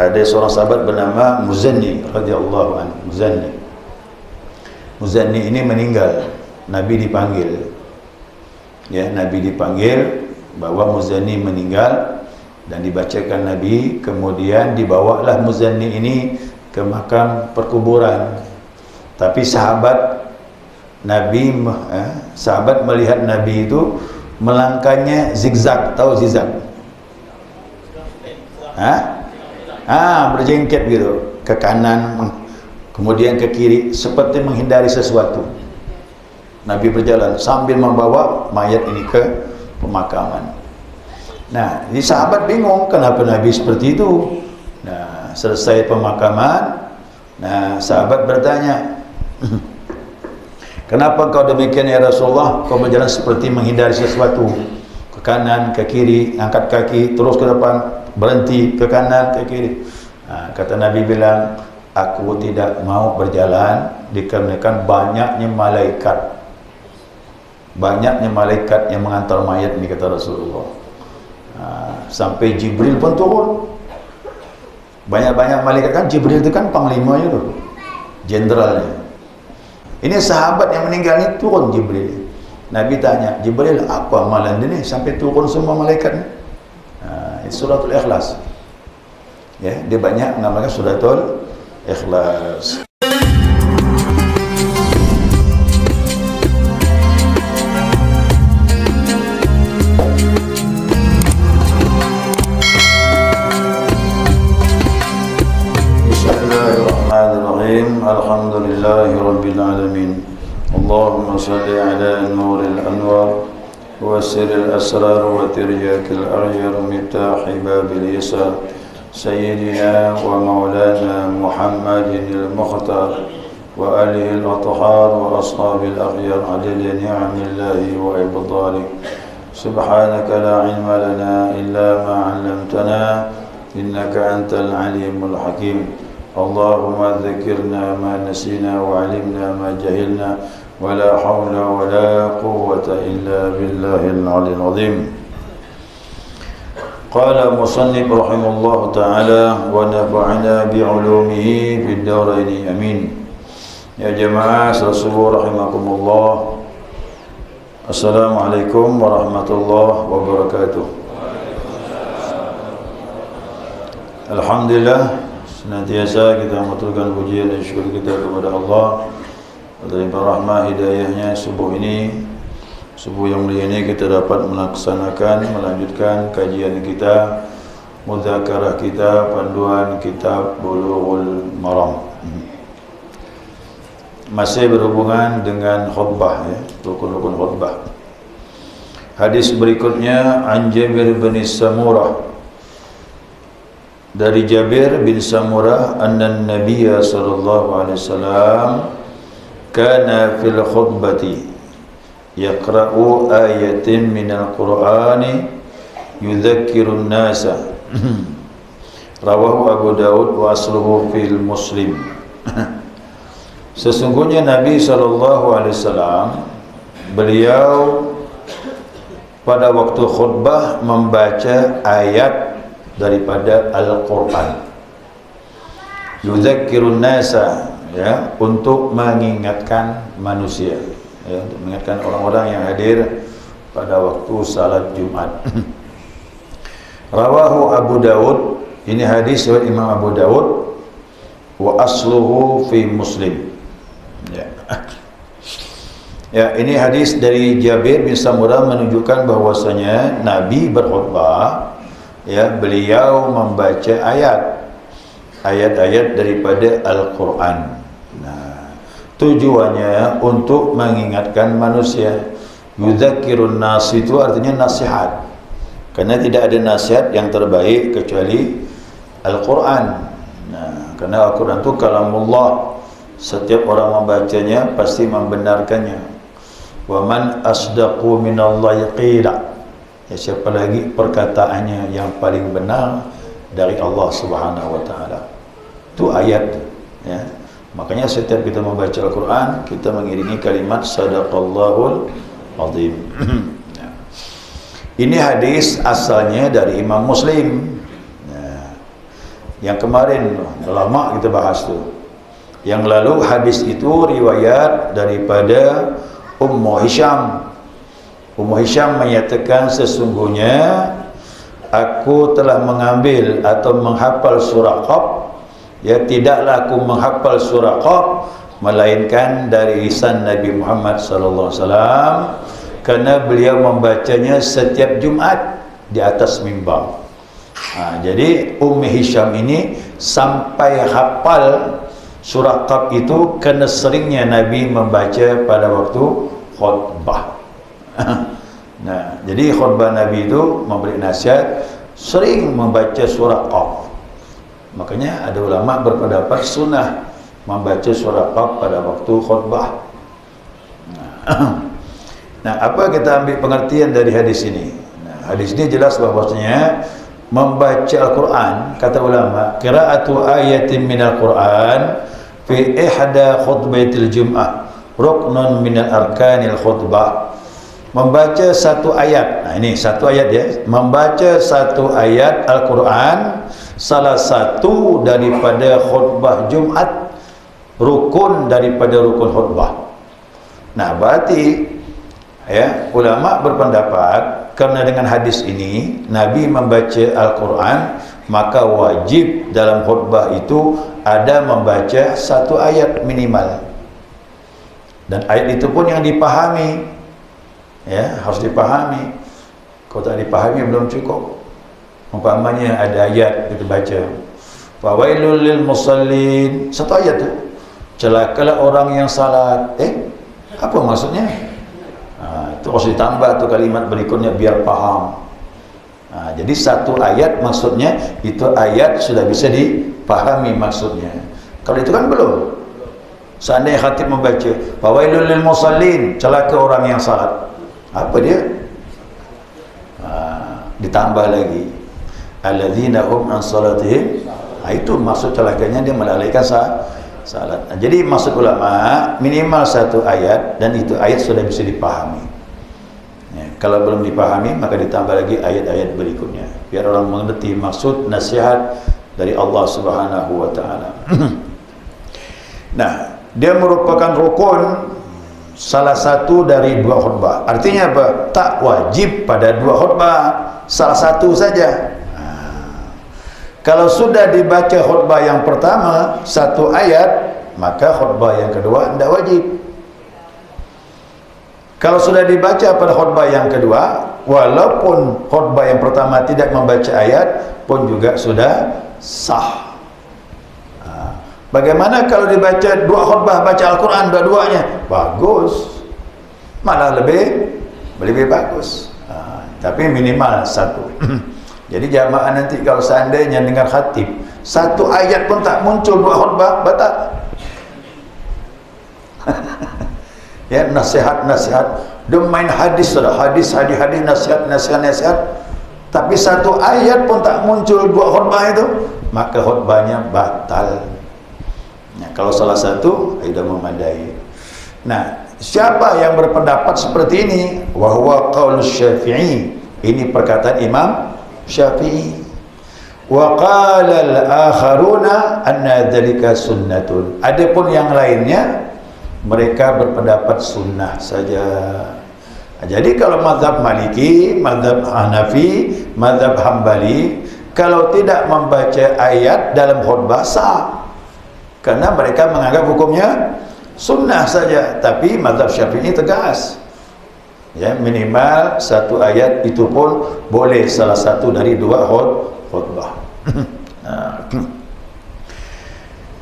ada seorang sahabat bernama Muzanni radhiyallahu anhu. Muzanni ini meninggal, Nabi dipanggil. Ya, Nabi dipanggil bahwa Muzanni meninggal dan dibacakan Nabi, kemudian dibawalah Muzanni ini ke makam perkuburan. Tapi sahabat melihat Nabi itu melangkahnya zigzag, tahu zigzag? Berjengket gitu, ke kanan kemudian ke kiri seperti menghindari sesuatu. Nabi berjalan sambil membawa mayat ini ke pemakaman. Nah, ini sahabat bingung kenapa Nabi seperti itu. Nah, selesai pemakaman, nah sahabat bertanya, kenapa kau demikian ya Rasulullah? Kau berjalan seperti menghindari sesuatu, ke kanan, ke kiri, angkat kaki, terus ke depan, berhenti, ke kanan, ke kiri. Nah, kata Nabi bilang, aku tidak mau berjalan dikarenakan banyaknya malaikat yang mengantar mayat ini, kata Rasulullah. Sampai Jibril pun turun. Banyak malaikat kan, Jibril itu kan panglimanya tuh, jenderalnya. Ini sahabat yang meninggal ini turun Jibril. Nabi tanya, Jibril, apa amalan ini sampai turun semua malaikat ini? Suratul Ikhlas. Ya, dia banyak mengamalkan suratul Ikhlas. Bismillahirrahmanirrahim. Alhamdulillahi rabbil alamin. Allahumma salli ala nuril anwar wa sirril asrar wa tirjakil aryar miftahi babil yasar sayyidina wa maulana Muhammadin al-Mukhtar wa alihi al-athhar wa ashabil akhyar adil ni'amillahi wa ibdalik. Subhanaka la ilma lana illa ma 'allamtana innaka antal alimul hakim. Allahumma dzakirna ma nasina wa 'allimna ma jahilna wa la hawla wa la quwwata illa billahil 'aliyyil 'azim. Qala musannif rahimahullah ta'ala wa nafa'ana bi'ulumihi fid darain amin. Ya jamaah Rasulullah rahimakumullah. Assalamualaikum warahmatullahi wabarakatuh. Alhamdulillah, senantiasa kita mengaturkan pujian dan syukur kita kepada Allah dari rahmah hidayahnya. Subuh yang mulia ini kita dapat melaksanakan, melanjutkan kajian kita, mudzakarah kita, panduan kitab Bulughul Maram. Masih berhubungan dengan khutbah, ya, rukun-rukun khutbah. Hadis berikutnya an Jabir bin Samurah. Dari Jabir bin Samurah, anna Nabiyya sallallahu alaihi wasallam kana fil khutbati yaqra'u ayatin minal Qur'ani yudzakkirun nasa. Rawahu Abu Daud wa asluhu fil Muslim. Sesungguhnya Nabi SAW, beliau pada waktu khutbah membaca ayat daripada Al-Quran. Yudzakkirun nasa, ya, untuk mengingatkan manusia, ya, untuk mengingatkan orang-orang yang hadir pada waktu salat Jumat. Rawahu Abu Daud, ini hadis riwayat Imam Abu Daud, wa asluhu fi Muslim. Ya. Ya, ini hadis dari Jabir bin Samurah menunjukkan bahwasanya Nabi berkhutbah, ya, beliau membaca ayat-ayat daripada Al-Quran. Nah, tujuannya untuk mengingatkan manusia. Yudzakirun nas itu artinya nasihat, karena tidak ada nasihat yang terbaik kecuali Al-Quran. Nah, karena Al-Quran itu kalamullah, setiap orang membacanya pasti membenarkannya. Wa man asdaqu minallahi qila, ya, siapa lagi perkataannya yang paling benar dari Allah Subhanahu wa taala. Itu ayat, ya. Makanya setiap kita membaca Al-Quran, kita mengiringi kalimat sadaqallahul azim. Ya. Ini hadis asalnya dari Imam Muslim. Yang kemarin lama kita bahas tu. Yang lalu hadis itu riwayat daripada Ummu Hisham. Ummu Hisham menyatakan sesungguhnya aku telah mengambil atau menghafal surah Qaf. Ya, tidaklah aku menghafal surah Qaf melainkan dari lisan Nabi Muhammad sallallahu alaihi wasallam, kerana beliau membacanya setiap Jumaat di atas mimbar. Jadi Ummu Hisham ini sampai hafal surah Qaf itu kerana seringnya Nabi membaca pada waktu khutbah. Nah, jadi khutbah Nabi itu memberi nasihat sering membaca surah Qaf. Makanya ada ulama berpendapat sunnah membaca surah Qaf pada waktu khutbah. Nah, apa kita ambil pengertian dari hadis ini? Nah, hadis ini jelas bahwasanya membaca Al-Quran, kata ulama, qira'atu ayatin minal Quran fi ihda khutbatil Jum'ah ruknun minal arkanil khutbah. Membaca satu ayat, nah ini satu ayat ya, membaca satu ayat Al-Quran salah satu daripada khutbah Jumat, rukun daripada rukun khutbah. Nah, berarti ya, ulama berpendapat kerana dengan hadis ini Nabi membaca Al-Quran, maka wajib dalam khutbah itu ada membaca satu ayat minimal, dan ayat itu pun yang dipahami. Ya, harus dipahami. Kalau tak dipahami belum cukup. Umpamanya ada ayat kita baca, fawailul lil musallin, satu ayat tu, celakalah orang yang salat. Apa maksudnya? Itu harus ditambah tu kalimat berikutnya biar paham. Jadi satu ayat maksudnya itu ayat sudah bisa dipahami maksudnya. Kalau itu kan belum. Seandainya khatib membaca fawailul lil musallin, celaka orang yang salat, apa dia? Ditambah lagi alladzina hum an salatihim, itu maksud celakanya dia melalaikan salat. Jadi maksud ulama minimal satu ayat, dan itu ayat sudah bisa dipahami ya. Kalau belum dipahami maka ditambah lagi ayat-ayat berikutnya biar orang mengerti maksud nasihat dari Allah Subhanahu wa taala. Nah, dia merupakan rukun salah satu dari dua khutbah. Artinya apa? Tak wajib pada dua khutbah, salah satu saja. Kalau sudah dibaca khutbah yang pertama satu ayat, maka khutbah yang kedua tidak wajib. Kalau sudah dibaca pada khutbah yang kedua, walaupun khutbah yang pertama tidak membaca ayat pun juga sudah sah. Bagaimana kalau dibaca dua khutbah, baca Al-Quran dua-duanya? Bagus, malah lebih bagus. Tapi minimal satu. Jadi jamaah nanti kalau seandainya dengar khatib satu ayat pun tak muncul dua khutbah, batal. Ya, nasihat-nasihat, dia main hadis, hadis, nasihat, tapi satu ayat pun tak muncul dua khutbah itu, maka khutbahnya batal. Nah, kalau salah satu sudah memadai. Nah, siapa yang berpendapat seperti ini? Wa huwa qaulus Syafi'i. Ini perkataan Imam Syafi'i. Wa qala al-akharuna anna dzalika sunnatun. Adapun yang lainnya mereka berpendapat sunnah saja. Jadi kalau mazhab Maliki, mazhab Hanafi, mazhab Hambali, kalau tidak membaca ayat dalam khutbah sah, karena mereka menganggap hukumnya sunnah saja. Tapi mazhab Syafi'i tegas, ya, minimal satu ayat, itu pun boleh salah satu dari dua khutbah.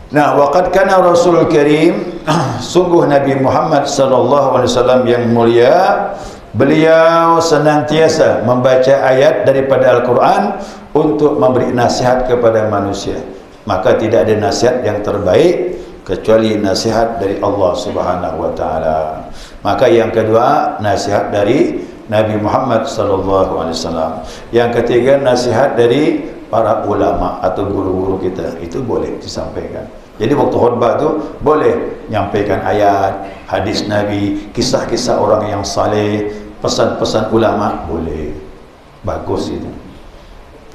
Nah, waqad kana Rasul Karim, sungguh Nabi Muhammad sallallahu alaihi wasallam yang mulia, beliau senantiasa membaca ayat daripada Al-Quran untuk memberi nasihat kepada manusia. Maka tidak ada nasihat yang terbaik kecuali nasihat dari Allah Subhanahu wa taala. Maka yang kedua, nasihat dari Nabi Muhammad sallallahu alaihi wasallam. Yang ketiga, nasihat dari para ulama atau guru-guru kita, itu boleh disampaikan. Jadi waktu khutbah tu boleh nyampaikan ayat, hadis Nabi, kisah-kisah orang yang saleh, pesan-pesan ulama, boleh. Bagus itu.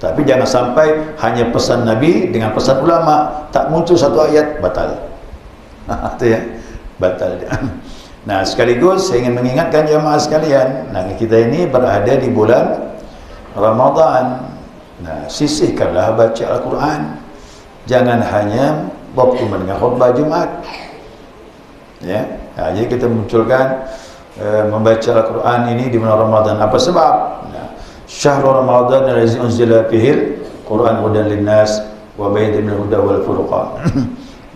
Tapi jangan sampai hanya pesan Nabi dengan pesan ulama, tak muncul satu ayat, batal. Itu ya, batal. Nah, sekaligus saya ingin mengingatkan jemaah sekalian, nah kita ini berada di bulan Ramadan. Nah, sisihkanlah baca Al-Quran. Jangan hanya waktu mendengar khutbah Jumat. Ya, nah, jadi kita munculkan membaca Al-Quran ini di bulan Ramadan. Apa sebab? Nah, Syahrul Ramadan allazi unzila fihil Quran hudan linnas wa bayyinatin minal huda wal furqan.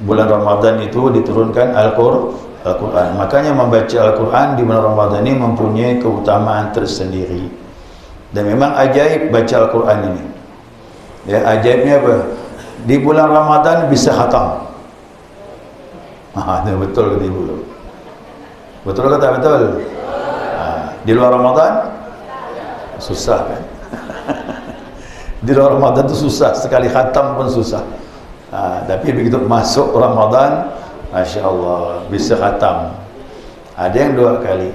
Bulan Ramadan itu diturunkan Al-Quran. Makanya membaca Al-Quran di bulan Ramadan ini mempunyai keutamaan tersendiri. Dan memang ajaib baca Al-Quran ini. Ya, ajaibnya apa? Di bulan Ramadan bisa khatam. Betul kata ibu. Betul kata betul. Di luar Ramadan susah kan? Di luar Ramadan itu susah, sekali khatam pun susah. Tapi begitu masuk Ramadan, Masya Allah, bisa khatam. Ada yang 2 kali,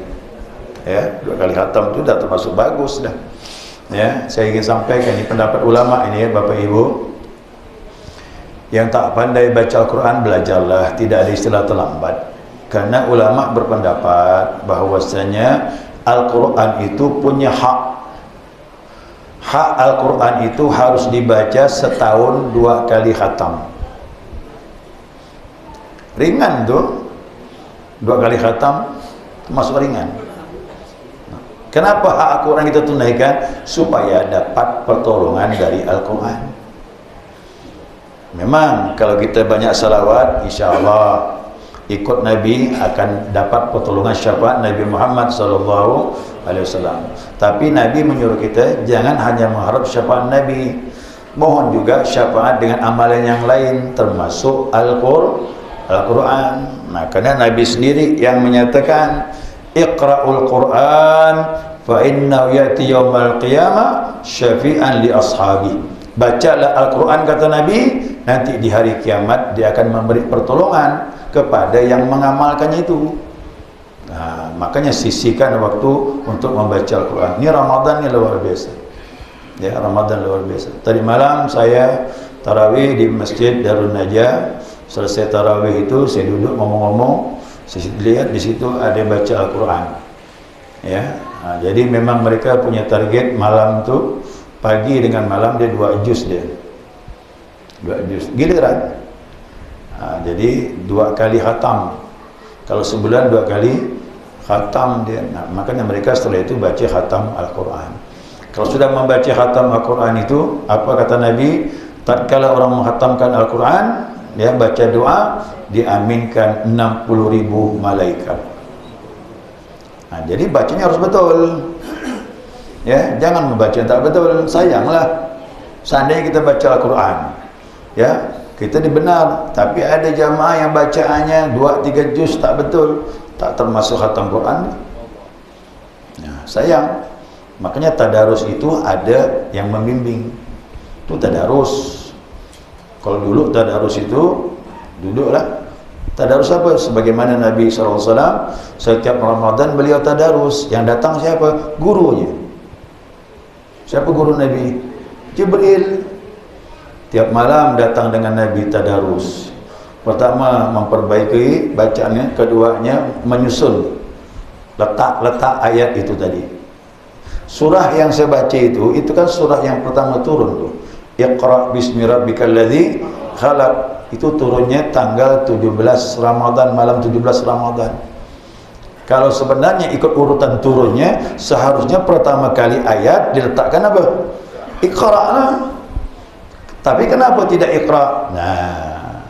ya, 2 kali khatam itu dah termasuk bagus dah. Ya, saya ingin sampaikan ini pendapat ulama ini ya, Bapak Ibu. Yang tak pandai baca Al-Quran, belajarlah, tidak ada istilah terlambat. Karena ulama berpendapat bahwasanya Al-Quran itu punya hak. Hak Al-Quran itu harus dibaca setahun 2 kali khatam. Ringan tuh, 2 kali khatam termasuk ringan. Kenapa hak Al-Quran kita tunaikan? Supaya dapat pertolongan dari Al-Quran. Memang kalau kita banyak salawat, insya Allah ikut Nabi akan dapat pertolongan syafaat Nabi Muhammad SAW. Tapi Nabi menyuruh kita jangan hanya mengharap syafaat Nabi, mohon juga syafaat dengan amalan yang lain, termasuk Al-Quran. Nah, karena Nabi sendiri yang menyatakan Iqra'ul Quran fa innahu ya'ti yaumal qiyamah syafi'an li ashabi. Bacalah Al-Quran kata Nabi, nanti di hari kiamat dia akan memberi pertolongan kepada yang mengamalkannya itu. Nah, makanya sisihkan waktu untuk membaca Al-Quran. Ini Ramadan ini luar biasa. Ya, Ramadan luar biasa. Tadi malam saya tarawih di Masjid Darun Najah. Selesai tarawih itu saya duduk ngomong-ngomong, saya lihat di situ ada baca Al-Quran. Ya, nah, jadi memang mereka punya target malam tuh, pagi dengan malam dia 2 juz dia. 2 juz giliran. Nah, jadi 2 kali khatam. Kalau sebulan 2 kali khatam dia. Nah, makanya mereka setelah itu baca khatam Al-Quran. Kalau sudah membaca khatam Al-Quran itu, apa kata Nabi? Tatkala orang menghatamkan Al-Quran, dia baca doa, diaminkan 60.000 malaikat. Nah, jadi bacanya harus betul. Ya, jangan membaca yang tak betul, sayanglah. Seandainya kita baca Al-Quran, ya, kita dibenar, tapi ada jamaah yang bacaannya 2-3 juz tak betul, tak termasuk khatam Quran. Nah, sayang. Makanya tadarus itu ada yang membimbing. Itu tadarus. Kalau dulu tadarus itu duduklah. Tadarus apa? Sebagaimana Nabi SAW setiap Ramadan beliau tadarus. Yang datang siapa? Gurunya. Siapa guru Nabi? Jibril. Tiap malam datang dengan Nabi tadarus. Pertama memperbaiki bacaannya, keduanya menyusun letak-letak ayat itu tadi. Surah yang saya baca itu kan surah yang pertama turun tuh. Iqra bismi rabbikal ladzi khalaq. Itu turunnya tanggal 17 Ramadan, malam 17 Ramadan. Kalau sebenarnya ikut urutan turunnya, seharusnya pertama kali ayat diletakkan apa? Iqra lah. Tapi kenapa tidak Iqra? Nah,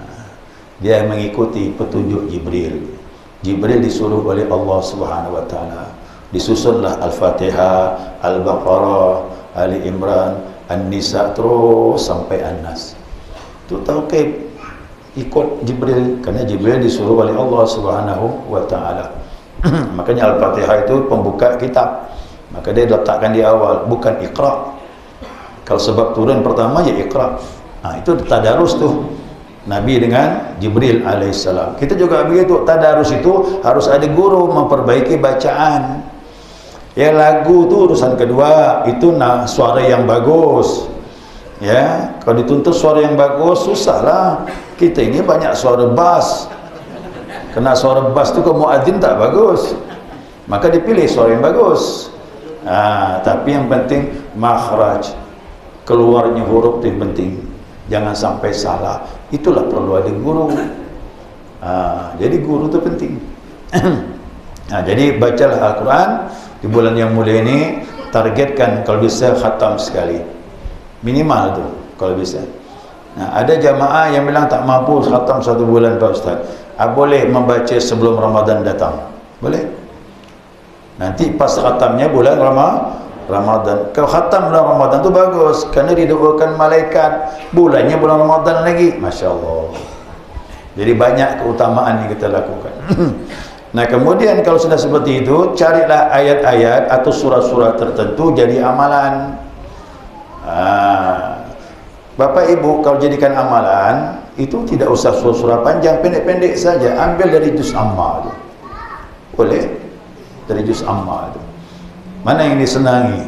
dia mengikuti petunjuk Jibril. Jibril disuruh oleh Allah Subhanahu wa taala. Disusunlah Al-Fatihah, Al-Baqarah, Ali Imran, An-Nisa, terus sampai An-Nas. Itu tauqif, ikut Jibril, karena Jibril disuruh oleh Allah Subhanahu wa taala. Makanya Al-Fatihah itu pembuka kitab. Maka dia letakkan di awal, bukan Iqra. Kalau sebab turun pertama ya Iqra. Nah, itu tadarus tuh Nabi dengan Jibril alaihissalam. Kita juga begitu, tadarus itu harus ada guru memperbaiki bacaan. Ya, lagu itu urusan kedua, itu suara yang bagus. Ya, kalau dituntut suara yang bagus susahlah. Kita ini banyak suara bass. Kena suara bass tu ke muadzin tak bagus. Maka dipilih suara yang bagus. Tapi yang penting makhraj, keluarnya huruf itu yang penting. Jangan sampai salah. Itulah perlu ada guru. Jadi guru itu penting. Jadi bacalah Al-Quran di bulan yang mulia ini. Targetkan kalau bisa khatam sekali, minimal tu kalau bisa. Ada jamaah yang bilang tak mampu khatam 1 bulan Pak Ustaz. Boleh membaca sebelum Ramadan datang, boleh. Nanti pas khatamnya bulan Ramadan. Kalau khatam bulan Ramadan tu bagus, kerana didoakan malaikat. Bulannya bulan Ramadan lagi, Masya Allah. Jadi banyak keutamaan yang kita lakukan. Nah, kemudian kalau sudah seperti itu, carilah ayat-ayat atau surah-surah tertentu jadi amalan. Bapak Ibu kalau jadikan amalan, itu tidak usah surah-surah panjang, pendek-pendek saja. Ambil dari juz amma itu. Boleh? Dari juz amma itu. Mana yang disenangi?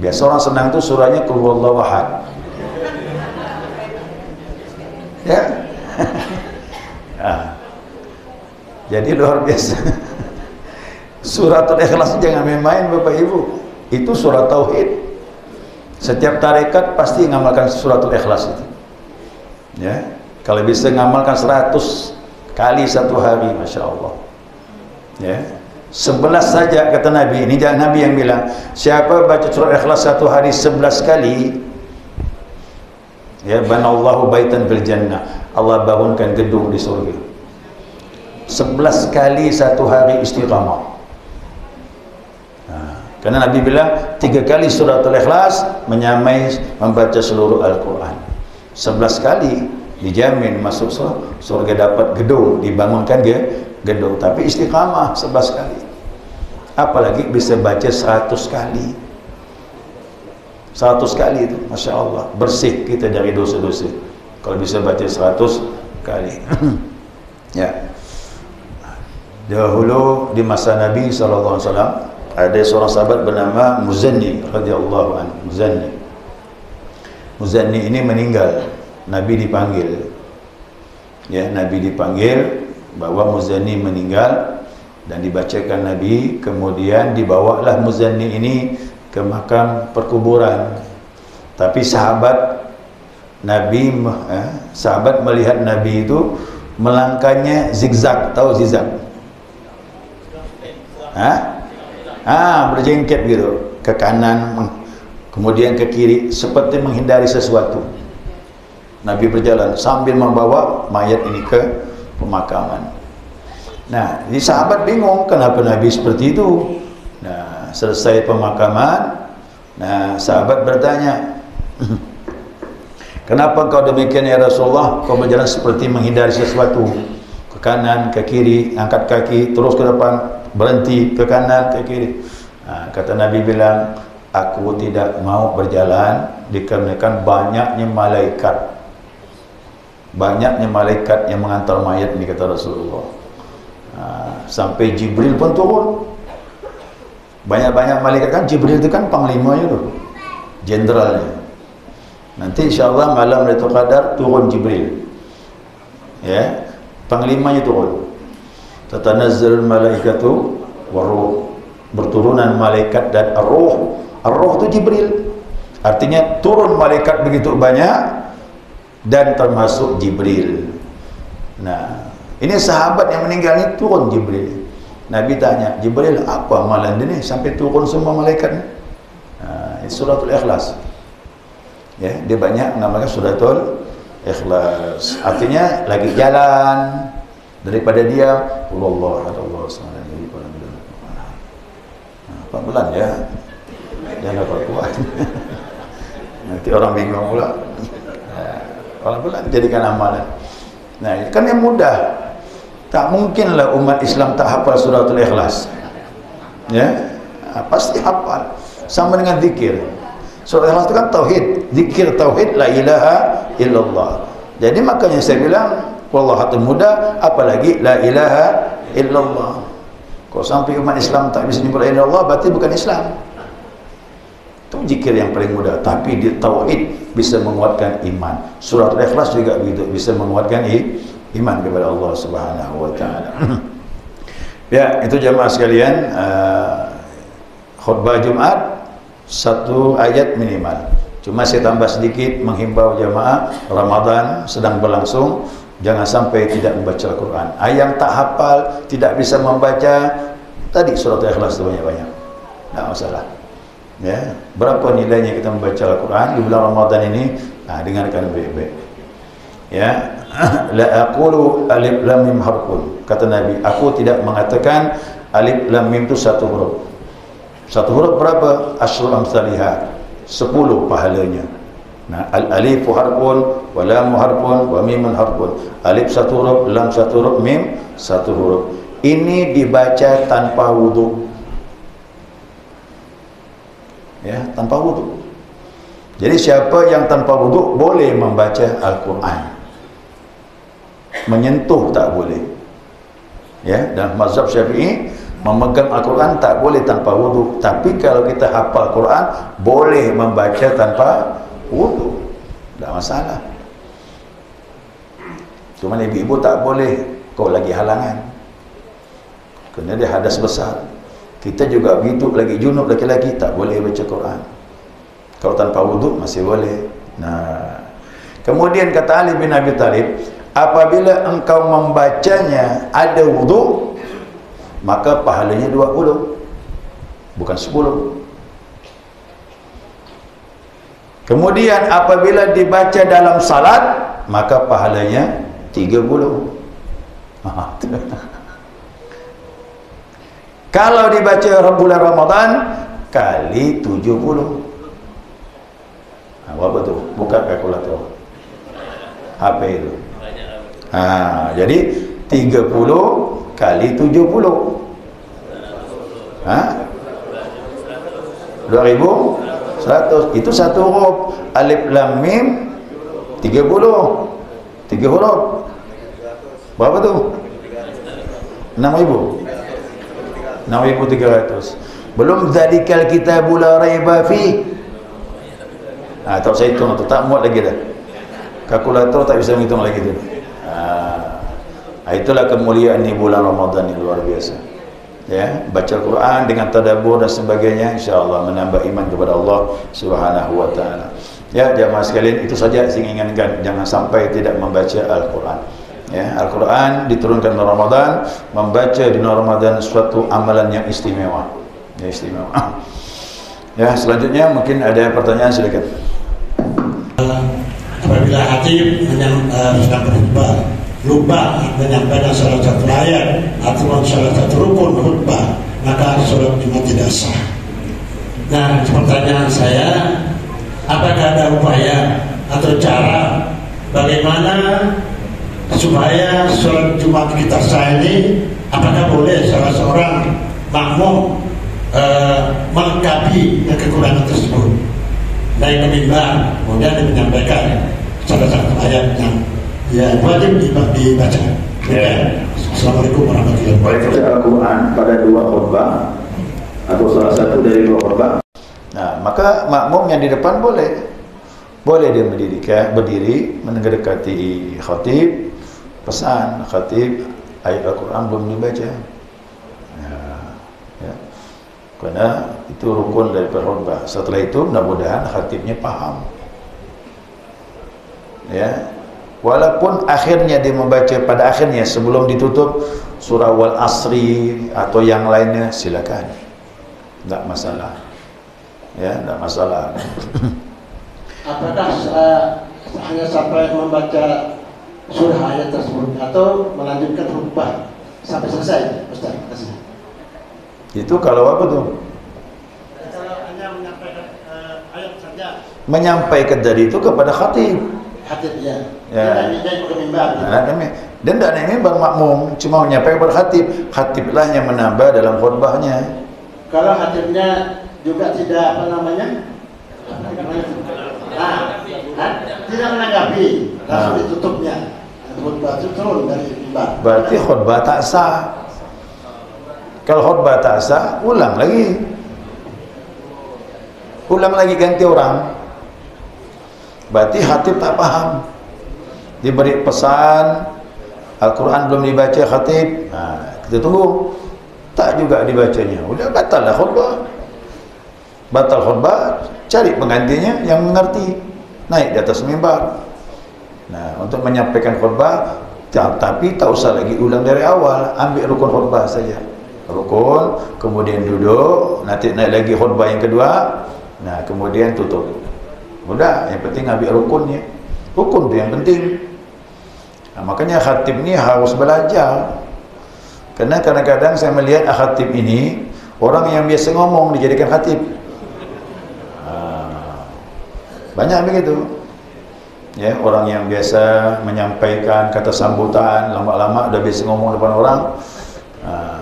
Biasa orang senang itu surahnya Qul huwallahu ahad. Ya. Jadi luar biasa. Suratul Ikhlas jangan main-main Bapak Ibu. Itu surah tauhid. Setiap tarekat pasti ngamalkan suratul Ikhlas itu. Ya, kalau bisa ngamalkan 100 kali 1 hari, Masya Allah. Ya, 11 saja kata Nabi. Ini jangan Nabi yang bilang. Siapa baca surah Ikhlas 1 hari 11 kali, ya, banallahu baitan fil jannah. Allah bangunkan gedung di surga. 11 kali 1 hari istiqamah. Karena Nabi bilang 3 kali suratul Ikhlas menyamai membaca seluruh Al-Quran. 11 kali dijamin masuk surga, dapat gedung, dibangunkan gedung. Tapi istiqamah 11 kali. Apalagi bisa baca 100 kali. 100 kali itu, Masya Allah, bersih kita dari dosa-dosa. Kalau bisa baca 100 kali. Ya. Dahulu di masa Nabi SAW ada seorang sahabat bernama Muzanni radhiyallahu anhu. Muzanni ini meninggal. Nabi dipanggil. Ya, Nabi dipanggil bahwa Muzanni meninggal dan dibacakan Nabi. Kemudian dibawalah Muzanni ini ke makam perkuburan. Tapi sahabat Nabi, sahabat melihat Nabi itu melangkahnya zigzag. Tahu zigzag? Berjengket gitu, ke kanan kemudian ke kiri, seperti menghindari sesuatu. Nabi berjalan sambil membawa mayat ini ke pemakaman. Nah, ini sahabat bingung kenapa Nabi seperti itu. Nah, selesai pemakaman, nah sahabat bertanya, kenapa kau demikian ya Rasulullah? Kau berjalan seperti menghindari sesuatu, ke kanan, ke kiri, angkat kaki, terus ke depan, berhenti, ke kanan, ke kiri. Kata Nabi bilang, aku tidak mau berjalan dikarenakan banyaknya malaikat yang mengantar mayat ini, kata Rasulullah. Sampai Jibril pun turun. Banyak-banyak malaikat, kan Jibril itu kan panglimanya tuh, jenderalnya. Nanti insyaAllah malam Lailatul Qadar turun Jibril, ya, panglimanya turun. Tatanazzalul malaikatu waruh, berturunan malaikat dan ar-ruh. Ar-ruh itu Jibril. Artinya turun malaikat begitu banyak dan termasuk Jibril. Nah, ini sahabat yang meninggal ini turun Jibril. Nabi tanya, Jibril, apa amalan dia ni sampai turun semua malaikat ni? Suratul Ikhlas. Ya, dia banyak mengamalkan suratul Ikhlas. Artinya lagi jalan, daripada dia Allah pelan ya, jangan kuat. Nanti orang bingung pula. Pelan-pelan jadikan amalan. Nah, kan yang mudah. Tak mungkinlah umat Islam tak hafal suratul Ikhlas. Ya, pasti hafal. Sama dengan zikir. Surah Ikhlas itu kan tauhid, zikir tauhid, la ilaha illallah. Jadi makanya saya bilang wallahatul mudah, apalagi la ilaha illallah. Kalau sampai umat Islam tak bisa nyebut la ilaha illallah, berarti bukan Islam. Itu zikir yang paling mudah. Tapi di tauhid bisa menguatkan iman. Surat Al-Ikhlas juga begitu, bisa menguatkan iman kepada Allah Subhanahu wa taala. Ya, itu jamaah sekalian, khutbah Jumat 1 ayat minimal. Cuma saya tambah sedikit menghimbau jamaah, Ramadan sedang berlangsung, jangan sampai tidak membaca Al-Quran. Yang tak hafal, tidak bisa membaca, tadi surat Al-Ikhlas itu banyak-banyak, tak masalah. Ya, berapa nilainya kita membaca Al-Quran di bulan Ramadan ini? Nah, dengarkan baik-baik. Ya, la aqulu alif lam mim harfun. Kata Nabi, aku tidak mengatakan alif lam mim itu satu huruf. Satu huruf berapa? Asyru amsalihah, 10 pahalanya. Nah, al-alif harfun, wa lam harfun, wa mim harfun. Alif satu huruf, lam satu huruf, mim satu huruf. Ini dibaca tanpa wudu. Ya, tanpa wudu. Jadi siapa yang tanpa wudu boleh membaca Al-Quran. Menyentuh tak boleh. Ya, dan mazhab Syafi'i memegang Al-Quran tak boleh tanpa wudu. Tapi kalau kita hafal Quran boleh membaca tanpa wudu, tak masalah. Cuma ibu-ibu tak boleh, kau lagi halangan, kerana dia hadas besar. Kita juga begitu, lagi junub laki-laki tak boleh baca Quran. Kalau tanpa wudu masih boleh. Nah, kemudian kata Ali bin Abi Thalib, apabila engkau membacanya ada wudu, maka pahalanya 20, bukan 10. Kemudian apabila dibaca dalam salat, maka pahalanya 30. Kalau dibaca bulan Ramadan kali 70. Apa tu? Buka kalkulator HP itu. Jadi 30 kali 70. 2100. Itu satu huruf. Alif lam mim 30. 3 huruf. Berapa tu? 6,000. 6,300. Belum zalikal kitabul la raiba fi. Tak saya hitung tu, tak muat lagi dah. Kalkulator tak bisa menghitung lagi tu. Itulah kemuliaan ni bulan Ramadan yang luar biasa. Ya, baca Quran dengan tadabbur dan sebagainya, insya-Allah menambah iman kepada Allah Subhanahu wa taala. Ya, jamaah sekalian, itu saja saya inginkan, jangan sampai tidak membaca Al-Quran. Ya, Al-Quran diturunkan dalam Ramadan, membaca di Ramadan suatu amalan yang istimewa. Ya, istimewa. Ya, selanjutnya mungkin ada pertanyaan, silakan. Apabila khatib sedang berkhutbah lupa menyampaikan salah satu ayat atau salah satu rukun khutbah, maka sholat Jumat tidak sah. Nah, pertanyaan saya, apakah ada upaya atau cara bagaimana supaya sholat Jumat kita sah ini? Apakah boleh salah seorang makmum melengkapi kekurangan tersebut, naik ke mimbar kemudian menyampaikan salah satu ayat yang wajib dibaca. Ya. Assalamualaikum warahmatullahi wabarakatuh. Baca Al-Quran pada 2 khutbah atau salah satu dari 2 khutbah. Nah, maka makmum yang di depan boleh dia berdiri mendekati khatib, pesan khatib ayat Al-Quran belum dibaca. Ya. Karena itu rukun dari khutbah. Setelah itu mudah-mudahan khatibnya paham. Ya. Walaupun akhirnya dia membaca pada akhirnya sebelum ditutup surah Wal Asri atau yang lainnya, silakan. Tak masalah. Ya, tak masalah. Apakah hanya sampai membaca surah ayat tersebut atau melanjutkan khutbah sampai selesai, Ustaz? Kasih. Itu kalau apa tuh? Kalau hanya menyampaikan ayat saja. Menyampaikan dari itu kepada khatib. Khatib ya. Ya. Dan ke mimbar. Dan tidak naik mimbar makmum, cuma menyampaikan kepada khatib. Khatiblah yang menambah dalam khutbahnya. Kalau khatibnya juga tidak tidak menanggapi, langsung ditutupnya. Khutbah itu turun dari mimbar. Berarti khutbah tak sah. Kalau khutbah tak sah, ulang lagi. ulang lagi ganti orang. Berarti khatib tak paham. Diberi pesan Al-Quran belum dibaca khatib, kita tunggu, tak juga dibacanya, udah batal lah khutbah. Batal khutbah, cari penggantinya yang mengerti, naik di atas mimbar. Nah, untuk menyampaikan khutbah, tapi tak usah lagi ulang dari awal, ambil rukun khutbah saja. Rukun, kemudian duduk, nanti naik lagi khutbah yang kedua, nah kemudian tutup. Udah, yang penting ambil rukunnya. Rukun tu yang penting. Nah, makanya khatib ni harus belajar. Karena kadang-kadang saya melihat khatib ini, orang yang biasa ngomong dijadikan khatib. Banyak begitu. Ya, orang yang biasa menyampaikan kata sambutan, lama-lama dah biasa ngomong depan orang,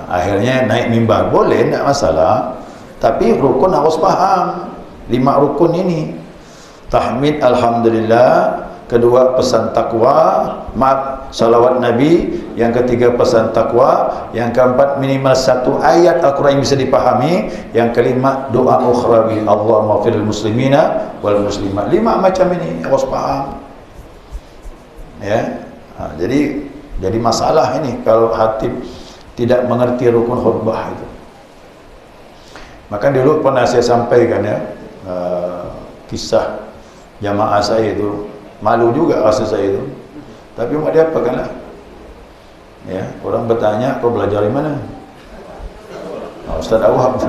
akhirnya naik mimbar. Boleh, tak masalah. Tapi rukun harus faham. 5 rukun ini. Tahmid alhamdulillah, kedua pesan takwa, salawat Nabi, yang ketiga pesan takwa, yang keempat minimal 1 ayat Al-Quran yang bisa dipahami, yang kelima doa ukhrawi, Allahumma firil muslimina wal muslimat. 5 macam ini harus paham. Ya, jadi masalah ini kalau khatib tidak mengerti rukun khutbah itu. Maka dulu pernah saya sampaikan ya, kisah jamaah saya itu, malu juga rasa saya itu, tapi mau dia apa kan lah ya, orang bertanya kau belajar di mana? Ustaz Awab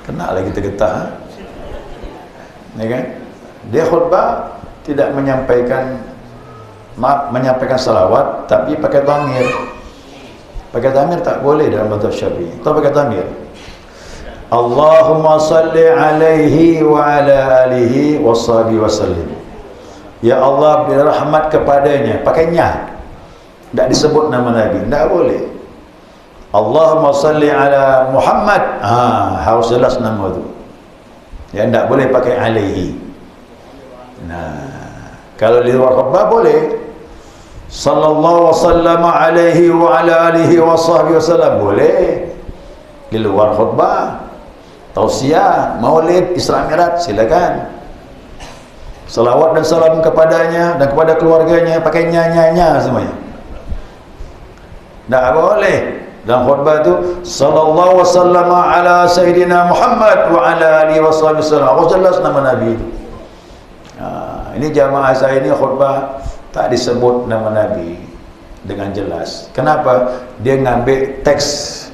kena lagi tergetah, ya kan? Dia khutbah tidak menyampaikan salawat, tapi pakai dhamir. Pakai dhamir tak boleh dalam mazhab Syafi'i. Tahu pakai dhamir? Allahumma salli alaihi wa ala alihi wa sahbihi wa sallim. Ya Allah, beri rahmat kepadanya. Pakainya, tidak disebut nama Nabi, tidak boleh. Allahumma salli ala Muhammad, harus jelas nama itu. Ya, tidak boleh pakai alaihi. Nah, kalau di luar khutbah boleh. Sallallahu wasallam alaihi wa ala alihi wa sahbihi wasallam, boleh. Di luar khutbah, tausiah, maulid, Isra Mi'raj, silakan. Salawat dan salam kepadanya dan kepada keluarganya, pakai nya semuanya. Tak boleh. Dalam khutbah itu sallallahu wasallam ala sayyidina Muhammad wa ala alihi wa sahbihi wasallam. Harus jelas nama Nabi itu. Ini jamaah saya ini khutbah tak disebut nama Nabi dengan jelas. Kenapa? Dia ngambil teks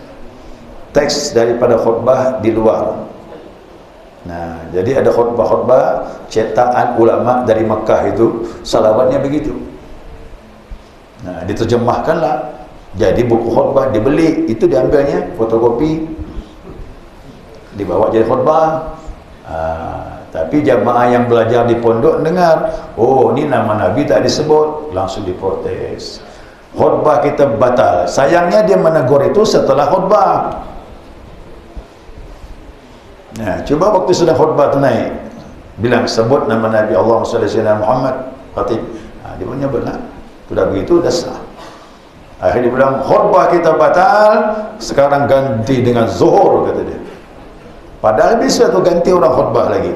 daripada khutbah di luar. Nah, jadi ada khutbah-khutbah cetakan ulama dari Mekah itu, salawatnya begitu. Nah, diterjemahkanlah jadi buku khutbah, dibeli, itu diambilnya fotokopi, dibawa jadi khutbah. Tapi jamaah yang belajar di pondok dengar, oh ini nama Nabi tak disebut, langsung diprotes. Khutbah kita batal. Sayangnya dia menegur itu setelah khutbah. Nah, coba waktu sudah khutbah tu naik, bilang sebut nama Nabi, Allahumma shalli ala Muhammad, khatib. Dia punya benar. Sudah begitu dah sah. Akhirnya dia bilang khutbah kita batal, sekarang ganti dengan zuhur, kata dia. Padahal bisa tu ganti orang khutbah lagi.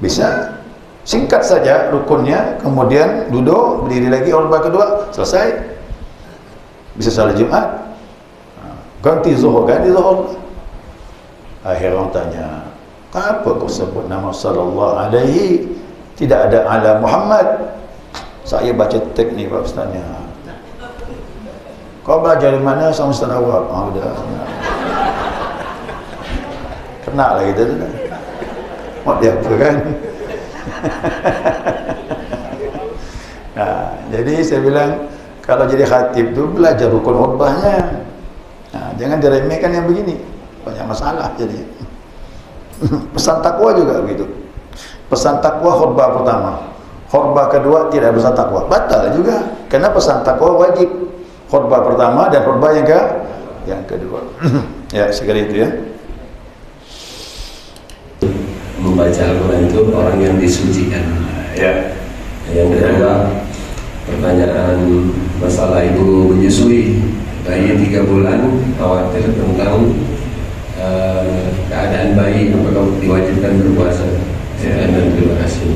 Bisa. Singkat saja rukunnya, kemudian duduk, berdiri lagi khutbah kedua, selesai. Bisa salat Jumat. Ganti zuhur. Akhirnya orang tanya, apa kau sebut nama sallallahu alaihi, tidak ada ala Muhammad? Saya baca teks ni Pak Ustaznya. Kau belajar di mana? Sama Ustaz Awab. Udah. Kena lah kita tu. Mau dia apa kan? Nah, jadi saya bilang, kalau jadi khatib tu belajar rukun khutbahnya. Nah, jangan diremehkan yang begini. Banyak masalah jadi. Pesan takwa juga begitu. Pesan takwa khutbah pertama, khutbah kedua tidak pesan takwa, batal juga. Karena pesan takwa wajib khutbah pertama dan khutbah yang kedua. Ya, sekali itu ya. Membaca Al-Quran itu orang yang disucikan. Ya. Yang kedua, pertanyaan masalah ibu menyusui bayi 3 bulan, khawatir tentang keadaan bayi apakah diwajibkan berpuasa? Dan terima kasih.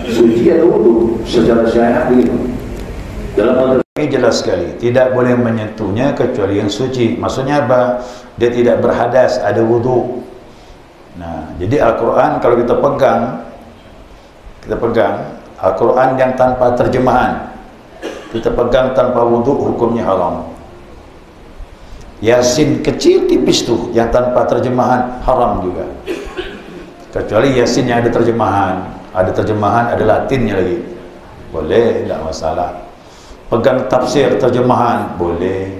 Suci ada wudu secara syariat begitu. Dalam ini jelas sekali, tidak boleh menyentuhnya kecuali yang suci. Maksudnya apa? Dia tidak berhadas, ada wudu. Nah, jadi Al-Quran kalau kita pegang Al-Quran yang tanpa terjemahan, kita pegang tanpa wudu, hukumnya haram. Yasin kecil tipis tuh yang tanpa terjemahan haram juga, kecuali Yasin yang ada terjemahan. Ada terjemahan, ada Latinnya lagi, boleh, tidak masalah. Pegang tafsir terjemahan, boleh,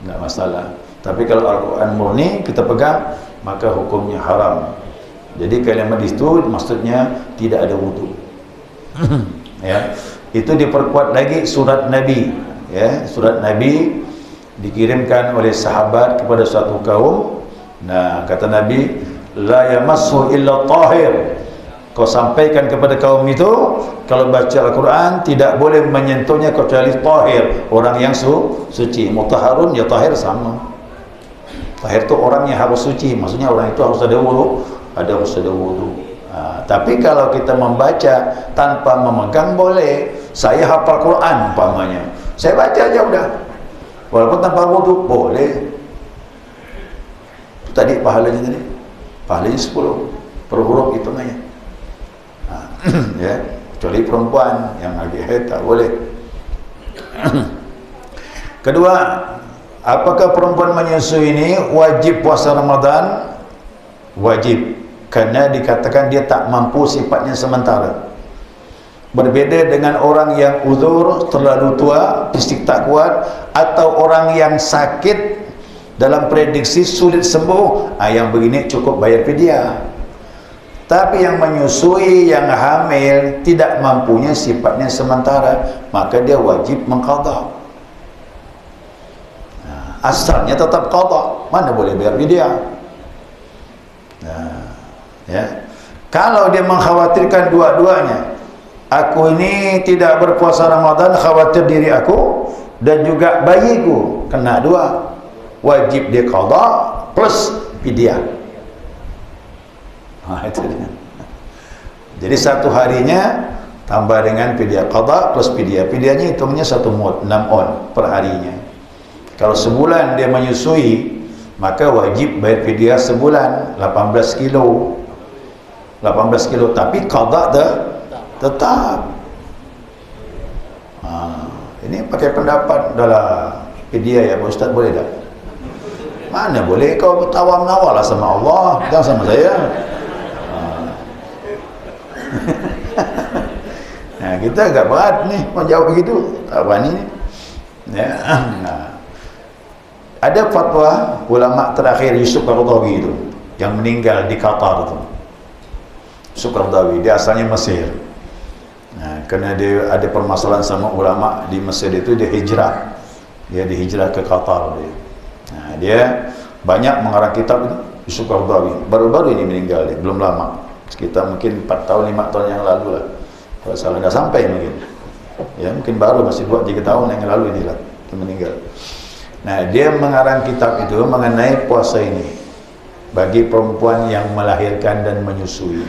tidak masalah. Tapi kalau Al-Quran murni kita pegang, maka hukumnya haram. Jadi kalimat itu maksudnya tidak ada wudu. Ya, itu diperkuat lagi surat Nabi. Ya, surat Nabi dikirimkan oleh sahabat kepada suatu kaum. Nah, kata Nabi, la yamassu illa tahir. Kau sampaikan kepada kaum itu, kalau baca Al-Quran tidak boleh menyentuhnya kecuali tahir, orang yang suci. Mutahharun ya tahir sama. Tahir itu orang yang harus suci, maksudnya orang itu harus ada wudu, harus ada wudu. Tapi kalau kita membaca tanpa memegang boleh. Saya hafal Quran umpamanya, saya baca aja udah, walaupun tanpa wudu boleh. Tadi pahalanya 10 per huruf hitungannya. Ya, kecuali perempuan yang lagi haid tak boleh. Kedua, apakah perempuan menyusui ini wajib puasa Ramadan? Wajib, karena dikatakan dia tak mampu, sifatnya sementara. Berbeda dengan orang yang uzur, terlalu tua, fisik tak kuat, atau orang yang sakit dalam prediksi sulit sembuh. Yang begini cukup bayar fidyah. Tapi yang menyusui, yang hamil, tidak mampunya, sifatnya sementara, maka dia wajib mengqadha. Asalnya tetap qadha, mana boleh bayar fidyah. Ya. Kalau dia mengkhawatirkan dua-duanya, aku ini tidak berpuasa Ramadan, khawatir diri aku dan juga bayiku kena dua, wajib dia qadha plus fidyah. Itu dia. Jadi satu harinya tambah dengan fidyah qadha plus fidyah. Fidyahnya hitungnya 1 mud, 6 on per harinya. Kalau sebulan dia menyusui, maka wajib bayar fidyah sebulan 18 kilo. 18 kilo, tapi qadha tetap. Ini pakai pendapat dalam fidyah ya Pak Ustaz, boleh tak? Mana boleh, kau bertawar-menawar lah sama Allah, jangan sama saya. Nah, kita agak berat nih mau jawab begitu, tak berani ni. Ya. Ada fatwa ulama terakhir Yusuf Qaradawi itu yang meninggal di Qatar itu. Yusuf Qaradawi, dia asalnya Mesir. Nah, kerana dia ada permasalahan sama ulama di Mesir itu, dia hijrah. Dia dihijrah ke Qatar dia. Nah, dia banyak mengarang kitab itu, Yusuf Qaradawi. Baru-baru ini meninggal dia, belum lama. Sekitar mungkin 4 tahun 5 tahun yang lalu lah, kalau salah, nggak sampai mungkin ya, mungkin baru masih 2-3 tahun yang lalu inilah dia meninggal. Nah, dia mengarang kitab itu mengenai puasa ini bagi perempuan yang melahirkan dan menyusui.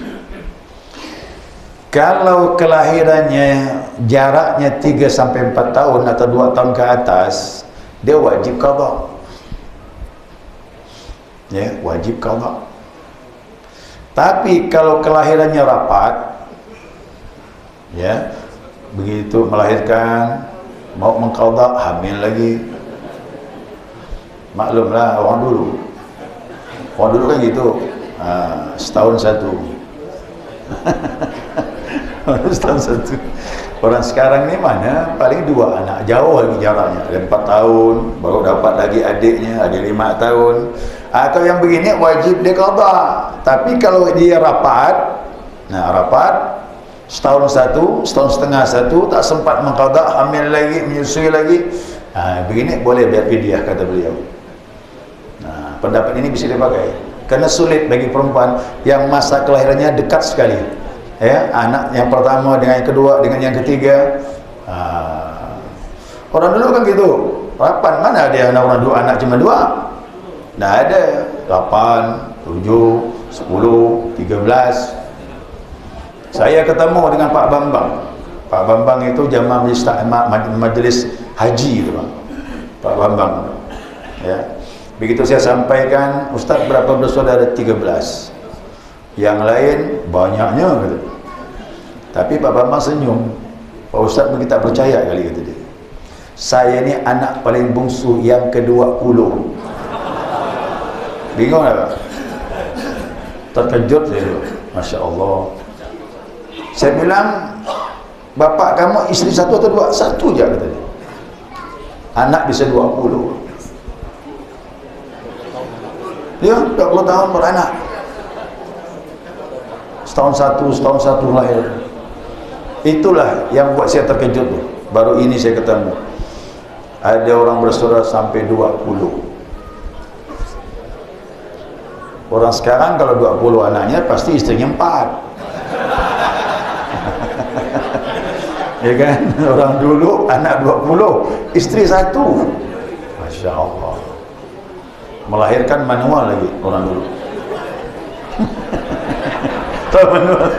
Kalau kelahirannya jaraknya 3-4 tahun atau 2 tahun ke atas, dia wajib qadha. Ya, wajib qadha. Tapi kalau kelahirannya rapat, ya, begitu melahirkan mau mengqadha, hamil lagi, maklumlah orang dulu kan gitu, setahun satu. Setahun satu. Orang sekarang ni mana paling 2 anak, jauh lagi jaraknya, ada 4 tahun baru dapat lagi adiknya, ada 5 tahun. Atau yang begini wajib dia qadha. Tapi kalau dia rapat, rapat setahun satu, setahun setengah satu, tak sempat mengqadha, hamil lagi, menyusui lagi, begini boleh bayar fidyah, kata beliau. Pendapat ini bisa dipakai karena sulit bagi perempuan yang masa kelahirannya dekat sekali, ya, anak yang pertama dengan yang kedua dengan yang ketiga. Orang dulu kan gitu, rapat, mana ada anak orang 2 anak cuma 2, Dah ada 8, 7, 10, 13. Saya ketemu dengan Pak Bambang. Pak Bambang itu jamaah majlis haji itu, Bang. Pak Bambang. Ya. Begitu saya sampaikan, Ustaz berapa bersaudara? 13. Yang lain banyaknya gitu. Tapi Pak Bambang senyum. Pak Ustaz mungkin tak percaya kali kata dia. Saya ni anak paling bungsu yang ke-20. Bingung tak? Terkejut saya tu. Masya Allah. Saya bilang, bapak kamu isteri satu atau dua? Satu je kata dia. Anak bisa 20. Ya, 20 tahun beranak. Setahun satu lahir. Itulah yang buat saya terkejut tu. Baru ini saya ketemu. Ada orang bersaudara sampai 20. Orang sekarang kalau 20 anaknya pasti istrinya 4. Ya kan? Orang dulu anak 20, istri 1. Masya Allah. Melahirkan manual lagi orang dulu. Tahu manual?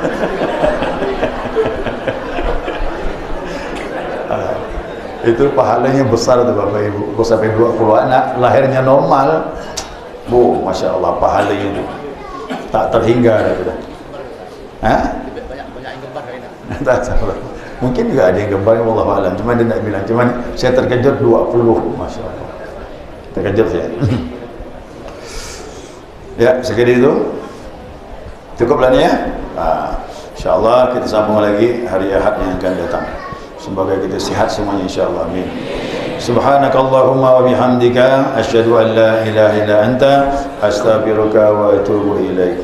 Itu pahalanya besar tu Bapak Ibu. Kalau sampai 20 anak, lahirnya normal. Masya Allah, pahalanya itu tak terhingga gitu. Hah? Banyak yang gembar kali ini. Tak salah. Mungkin juga ada yang gembar, wallahu alam. Cuma dia nak bilang. Cuma saya terkejut 20. Masya Allah. Terkejut saya. Ya, sekali itu cukuplah ni ya. InsyaAllah kita sambung lagi hari Ahad yang akan datang. Semoga kita sihat semuanya insyaAllah. Amin. Subhanakallahumma wa bihamdika asyhadu an la ilaha illa anta astaghfiruka wa atubu ilaik.